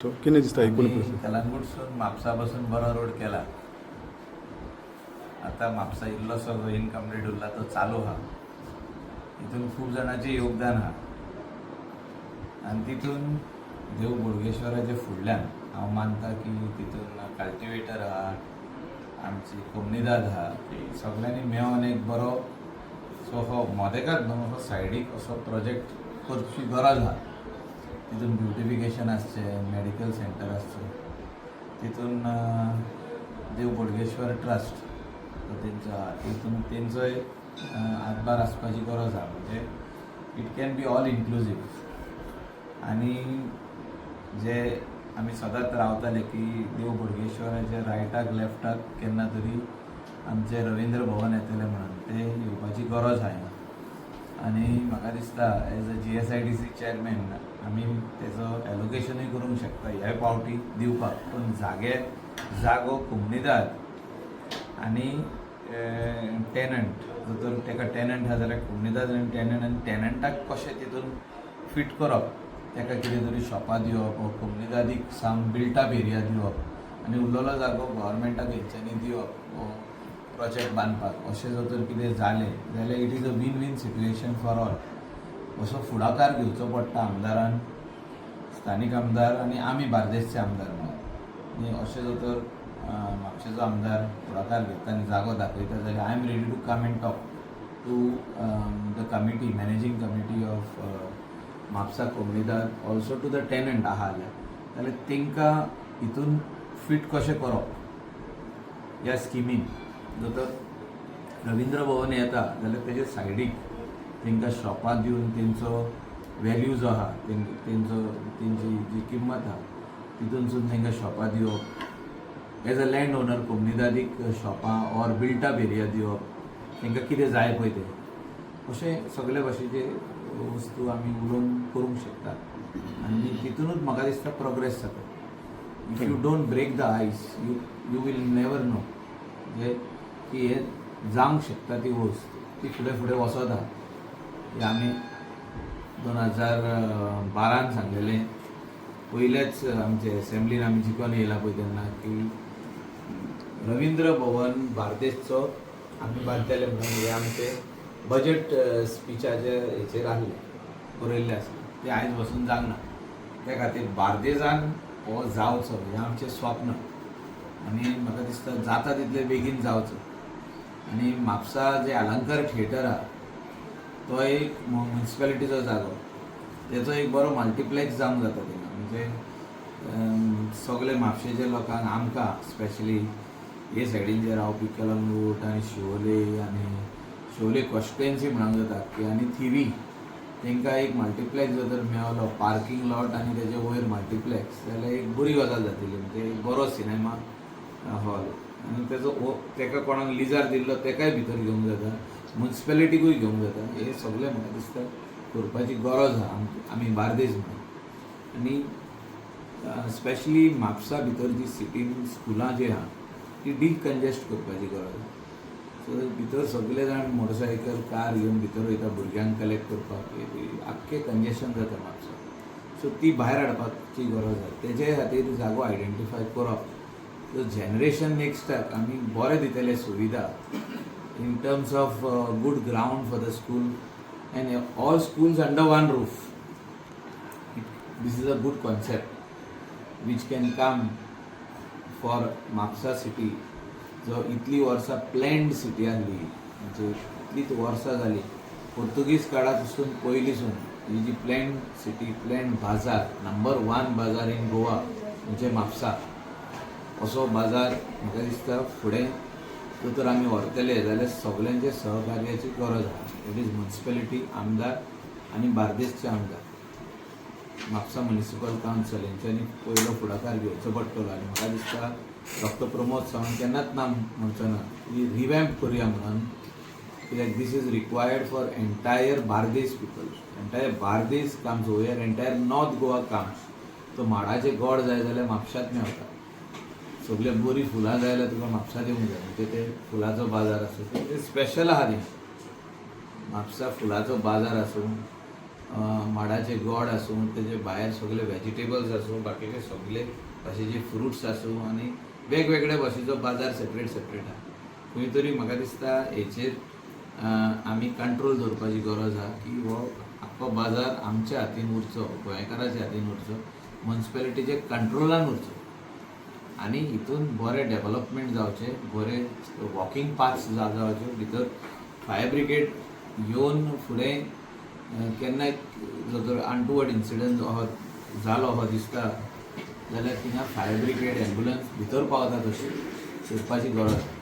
तो किने दिसता एकूण आम्ही परिस्थिती कलंगूटसून म्हापसापासून बरो रोड केला. आता म्हापसा इल्लोसो जो इनकम्प्लीट उरला तो चालू हा. तितून खूप जाणांचे योगदान हा आणि तितून देव बोडगेश्वराचे फुडल्यान हांव मानता की तितून कल्टिवेटर हा, आमची कोमनीदाद हा, सगळ्यांनी मेळोन एक बरो सो हो मोदेकाच न्हू हो सायडीक असो प्रोजेक्ट करची गरज हा. तितून ब्युटिफिकेशन आसचें, मेडिकल सेंटर आसचें, तितून देव बोडगेश्वर ट्रस्ट तेंचो आहा, तितून तेंचोय हातभार आसपाची गरज आहा. म्हणजे it can be all inclusive. आनी जे आमी सदांच रावताले की देव बोडगेश्वराच्या रायटाक लेफ्टाक केन्ना तरी आमचे रवींद्र भवन येतले म्हणून ते येवपाची गरज आहा. आनी म्हाका दिसता एज अ GSIDC चेअरमॅन आमी तेजो एलोकेशनूय करूंक शकता ह्या पावटी दिवपाक. पूण जागो कोमनीदाद आनी टेनंट जर तेका टेनंट आहा जाल्यार कोमनीदाद आनी टेनंटाक कशें तितून फिट करप, तेका कितें तरी शॉपां दिवप वो कोमनीदादीक साम बिल्टअप एरिया दिवप आनी उरलेलो जागो गव्हर्मेंटाक हेंच्यांनी दिवप वो प्रोजेक्ट बांदपाक, अशें जर कितें जालें जाल्यार it is a win win situation for all. असो फुडाकार घेवचो पडटा आमदारान, स्थानीक आमदार आनी आमी बार्देसचे आमदार म्हणून. आनी अशें जर म्हापशेचो आमदार फुडाकार घेता आनी जागो दाखयता जाल्यार I am ready to come and talk to the committee, managing committee of Mapusa Comunidade, also to the tenant आहा जाल्यार तेंकां हितून फिट कशें करप ह्या स्किमीन. जर रवींद्र भवन येता जाल्यार तेजे सायडीक तेंकां शॉपां दिवन तेंचो वॅल्यू जो आहा, तेंची जी किंमत आहा तितूनसून तेंकां शॉपां दिवप. एज अ लँड ओनर कोमनीदादीक शॉपां ऑर बिल्टअप एरिया दिवप, तेंकां कितें जाय पळय तें, अशें सगळे भाशेचे वस्तू आमी उलोवन करूंक शकता. आनी तितूनूच म्हाका दिसता प्रोग्रेस जाता. If you don't break the ice you will never know जे की हे जावंक शकता ती वस्त ती फुडें फुडें वचत आहा. की आमी 2012 सांगलेलें पयलेच आमचे एसेंब्लीन आमी जिखून येयला पळय तेन्ना की रवींद्र भवन बार्देसचो आमी बांदतले म्हणून हे आमचे बजेट स्पिचाचे हेचेर आहले बरयल्ले आसा. ते आयज वचून जावंक ना. त्या खातीर बार्देजान हो जावचो हें आमचें स्वप्न आनी म्हाका दिसता जाता तितले बेगीन जावचो. आनी म्हापसा जे अलंकार थिएटर आहा तो एक म्युन्सिपालिटीचो जागो, तेचो एक बरो मल्टीप्लेक्स जावंक जाता थिंगा. म्हणजे सगळे म्हापशेचे लोकांक आमकां स्पेशली हे सायडीन जे रावपी कलंगूट आनी शिवोले कॉन्स्टिट्युएन्सी म्हणूंक जाता की आनी थिवी तेंकां एक मल्टीप्लेक्स जर मेळलो, पार्किंग लॉट आनी तेजे वयर मल्टीप्लेक्स, जाल्यार एक बरी गजाल जातली. म्हणजे एक बरो सिनेमा हॉल आनी तेका कोणाक लिजार दिल्लो तेकाय भितर घेवंक जाता, म्युन्सिपालिटीकूय घेवंक जाता. हे सगळें म्हाका दिसता करपाची गरज आहा आमी बार्देस म्हणून. आनी स्पेशली म्हापसा भितर जी सिटीन स्कुलां जी आहा ती डिकंजेस्ट करपाची गरज आहा. सो भितर सगळे जाण मोटरसायकल कार घेवन भितर वयता भुरग्यांक कलेक्ट करपाक, आख्खें कंजेशन जाता म्हापसा. सो ती भायर हाडपाची गरज आहा. तेजे खातीर जागो आयडेंटिफाय करप. सो जनरेशन नेक्स्टाक आमी बरें दितले सुविधा in terms of good ground for the school and all schools under one roof. This is a good concept which can come for Mapsa city. जो इतली वर्सां प्लॅन्ड सिटी आसली, म्हणजे इतलीच वर्सां जाली पोर्तुगीज काळासून पयलींसून ही जी प्लॅन्ड सिटी, प्लॅन्ड बाजार, नंबर 1 बाजार in Goa म्हणजे म्हापसा. असो बाजार म्हाका दिसता फुडें तर आमी व्हरतले जाल्यार सगळ्यांचे सहकार्याची गरज आहा. इट इज म्युन्सिपालिटी, आमदार आनी बार्देसचे आमदार, म्हापसा म्युनिसिपल कावन्सिल हेंच्यांनी पयलो फुडाकार घेवचो पडटलो. आनी म्हाका दिसता डॉक्टर प्रमोद सावंत केन्नाच ना म्हणचो ना की रिवॅम्प करुया म्हणून, कित्याक this is required for entire Bardez people. Entire Bardez comes over, entire north Goa comes. तो माडाचे गोड जाय जाल्यार म्हापशांत मेळटा. सगळे बरी फुलां जाय जाल्यार तुका म्हापसा येवंक जाय. म्हणजे ते फुलाचो बाजार आसूं, ते स्पेशल आहा न्ही म्हापसा फुलाचो बाजार आसूं, माडाचे गोड आसूं तेजे भायर सगळे व्हेजिटेबल्स आसूं बाकीचे सगळे भाशेचे फ्रुट्स आसूं आनी वेगवेगळ्या भाशेचो बाजार सेपरेट आहा खंय तरी म्हाका दिसता हेचेर आमी कंट्रोल दवरपाची गरज आहा की हो आख्खो बाजार आमच्या हातीन उरचो गोंयकाराच्या हातीन उरचो म्युन्सिपालिटीचे कंट्रोलान उरचो आनी हितून बरें डेव्हलपमेंट जावचें बरें वॉकिंग पाथ्स जावचे भितर फायर ब्रिगेड येवन फुडें केन्नाय जर अनटुवर्ड इन्सिडंट हो जालो हो दिसता जाल्यार थिंगा फायर ब्रिगेड एम्बुलन्स भितर पावता तशी करपाची गरज